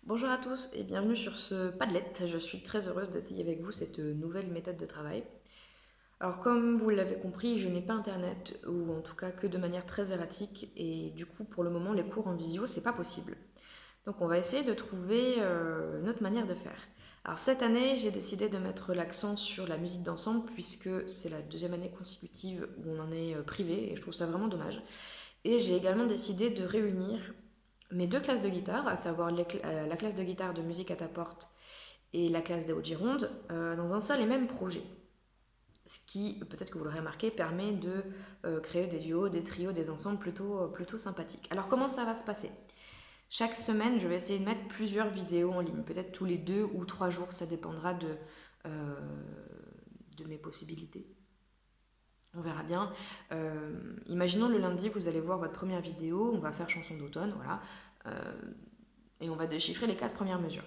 Bonjour à tous et bienvenue sur ce Padlet. Je suis très heureuse d'essayer avec vous cette nouvelle méthode de travail. Alors comme vous l'avez compris, je n'ai pas internet ou en tout cas que de manière très erratique et du coup pour le moment les cours en visio c'est pas possible. Donc on va essayer de trouver une autre manière de faire. Alors cette année j'ai décidé de mettre l'accent sur la musique d'ensemble puisque c'est la deuxième année consécutive où on en est privé et je trouve ça vraiment dommage. Et j'ai également décidé de réunir mes deux classes de guitare, à savoir la classe de guitare de musique à ta porte et la classe des Hautes-Girondes, dans un seul et même projet. Ce qui, peut-être que vous l'aurez remarqué, permet de créer des duos, des trios, des ensembles plutôt sympathiques. Alors comment ça va se passer? Chaque semaine, je vais essayer de mettre plusieurs vidéos en ligne, peut-être tous les 2 ou 3 jours, ça dépendra euh, de mes possibilités. On verra bien. Imaginons le lundi, vous allez voir votre première vidéo, on va faire chanson d'automne, voilà. Euh, et on va déchiffrer les 4 premières mesures.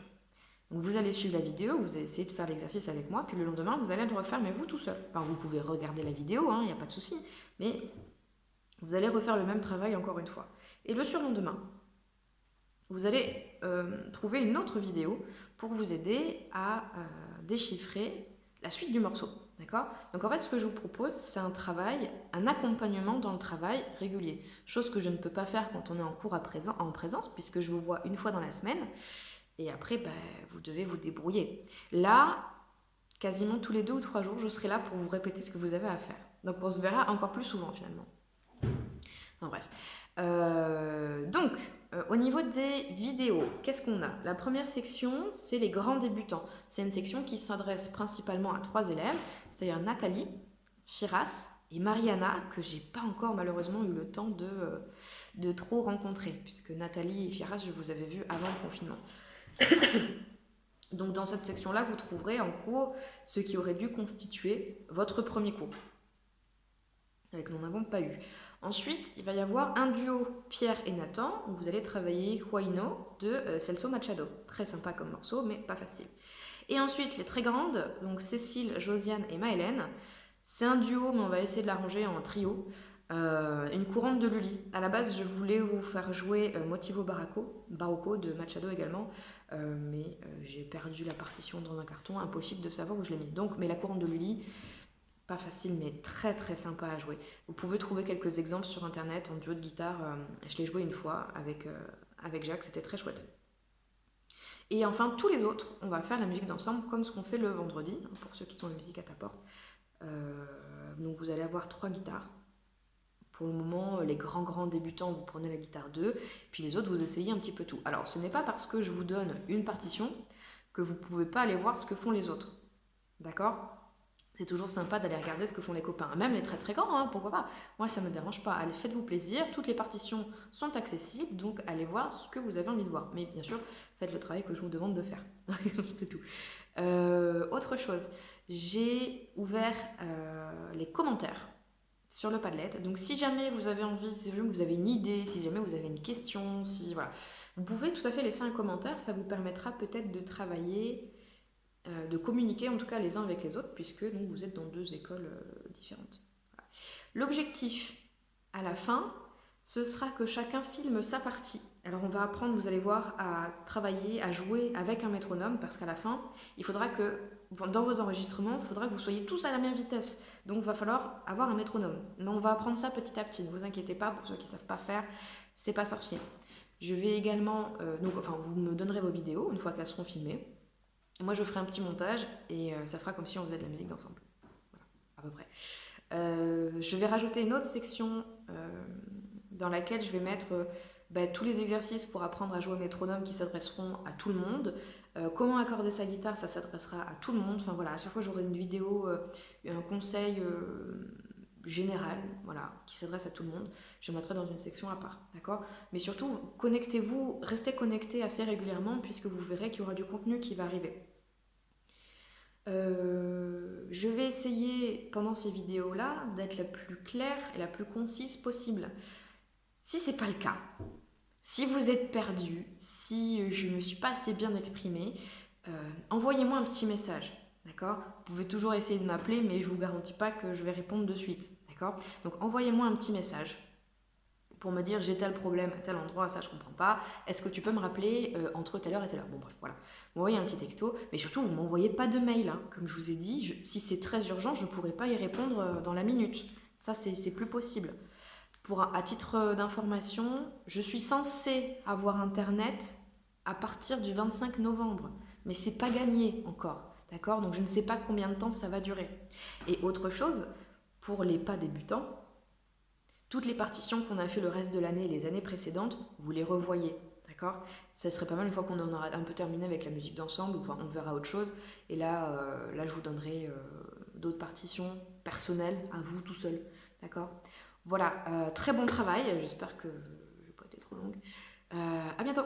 Donc vous allez suivre la vidéo, vous allez essayer de faire l'exercice avec moi, puis le lendemain, vous allez le refaire, mais vous tout seul. Enfin, vous pouvez regarder la vidéo, il n'y a pas de souci, mais vous allez refaire le même travail encore une fois. Et le surlendemain, vous allez trouver une autre vidéo pour vous aider à déchiffrer la suite du morceau. D'accord? Donc en fait, ce que je vous propose, c'est un travail, un accompagnement dans le travail régulier. Chose que je ne peux pas faire quand on est en cours en présence, puisque je vous vois une fois dans la semaine. Et après, vous devez vous débrouiller. Là, quasiment tous les 2 ou 3 jours, je serai là pour vous répéter ce que vous avez à faire. Donc on se verra encore plus souvent finalement. Enfin bref. Au niveau des vidéos, qu'est-ce qu'on a? La première section, c'est les grands débutants. C'est une section qui s'adresse principalement à 3 élèves, c'est-à-dire Nathalie, Firas et Mariana, que j'ai pas encore malheureusement eu le temps de trop rencontrer, puisque Nathalie et Firas, je vous avais vu avant le confinement. Donc dans cette section-là, vous trouverez en cours ce qui aurait dû constituer votre premier cours, et que nous n'avons pas eu. Ensuite, il va y avoir un duo Pierre et Nathan, où vous allez travailler Huayno de Celso Machado. Très sympa comme morceau, mais pas facile. Et ensuite, les très grandes, donc Cécile, Josiane et Maëlène. C'est un duo, mais on va essayer de l'arranger en trio. Une courante de Lully. À la base, je voulais vous faire jouer Motivo Barocco de Machado également, mais j'ai perdu la partition dans un carton, impossible de savoir où je l'ai mise. Donc, mais la courante de Lully, pas facile, mais très très sympa à jouer. Vous pouvez trouver quelques exemples sur internet en duo de guitare. Je l'ai joué une fois avec Jacques, c'était très chouette. Et enfin, tous les autres, on va faire la musique d'ensemble comme ce qu'on fait le vendredi, pour ceux qui sont la musique à ta porte. Donc vous allez avoir 3 guitares. Pour le moment, les grands débutants, vous prenez la guitare 2, puis les autres, vous essayez un petit peu tout. Alors, ce n'est pas parce que je vous donne une partition que vous ne pouvez pas aller voir ce que font les autres. D'accord? C'est toujours sympa d'aller regarder ce que font les copains. Même les très très grands, pourquoi pas. Moi, ça ne me dérange pas. Allez, faites-vous plaisir. Toutes les partitions sont accessibles, donc allez voir ce que vous avez envie de voir. Mais bien sûr, faites le travail que je vous demande de faire. C'est tout. Autre chose, j'ai ouvert les commentaires sur le Padlet. Donc si jamais vous avez envie, si jamais vous avez une idée, si jamais vous avez une question, si voilà, vous pouvez tout à fait laisser un commentaire. Ça vous permettra peut-être de travailler, de communiquer en tout cas les uns avec les autres, puisque donc, vous êtes dans 2 écoles différentes. Voilà. L'objectif à la fin, ce sera que chacun filme sa partie. Alors on va apprendre, vous allez voir, à travailler, à jouer avec un métronome, parce qu'à la fin, il faudra que, dans vos enregistrements, il faudra que vous soyez tous à la même vitesse. Donc il va falloir avoir un métronome. Mais on va apprendre ça petit à petit, ne vous inquiétez pas, pour ceux qui ne savent pas faire, c'est pas sorcier. Je vais également, vous me donnerez vos vidéos une fois qu'elles seront filmées. Moi je ferai un petit montage et ça fera comme si on faisait de la musique d'ensemble. Voilà, à peu près. Je vais rajouter une autre section dans laquelle je vais mettre tous les exercices pour apprendre à jouer au métronome qui s'adresseront à tout le monde. Comment accorder sa guitare, ça s'adressera à tout le monde. Enfin voilà, à chaque fois j'aurai une vidéo, un conseil général, voilà, qui s'adresse à tout le monde. Je mettrai dans une section à part, d'accord? Mais surtout, connectez-vous, restez connectés assez régulièrement puisque vous verrez qu'il y aura du contenu qui va arriver. Je vais essayer pendant ces vidéos-là d'être la plus claire et la plus concise possible. Si c'est pas le cas, si vous êtes perdu, si je ne me suis pas assez bien exprimée, envoyez-moi un petit message, d'accord? Vous pouvez toujours essayer de m'appeler, mais je ne vous garantis pas que je vais répondre de suite, d'accord? Donc envoyez-moi un petit message pour me dire j'ai tel problème à tel endroit, ça je comprends pas, est-ce que tu peux me rappeler entre telle heure et telle heure. Bon bref, voilà. Vous m'envoyez un petit texto, mais surtout vous m'envoyez pas de mail, hein. Comme je vous ai dit, si c'est très urgent, je pourrais pas y répondre dans la minute. Ça c'est plus possible. À titre d'information, je suis censée avoir internet à partir du 25 novembre, mais c'est pas gagné encore, d'accord? Donc je ne sais pas combien de temps ça va durer. Et autre chose, pour les pas débutants, toutes les partitions qu'on a fait le reste de l'année et les années précédentes, vous les revoyez, d'accord? Ça serait pas mal une fois qu'on en aura un peu terminé avec la musique d'ensemble, enfin on verra autre chose, et là, je vous donnerai d'autres partitions personnelles à vous tout seul, d'accord? Voilà, très bon travail, j'espère que je vais pas être trop longue. À bientôt!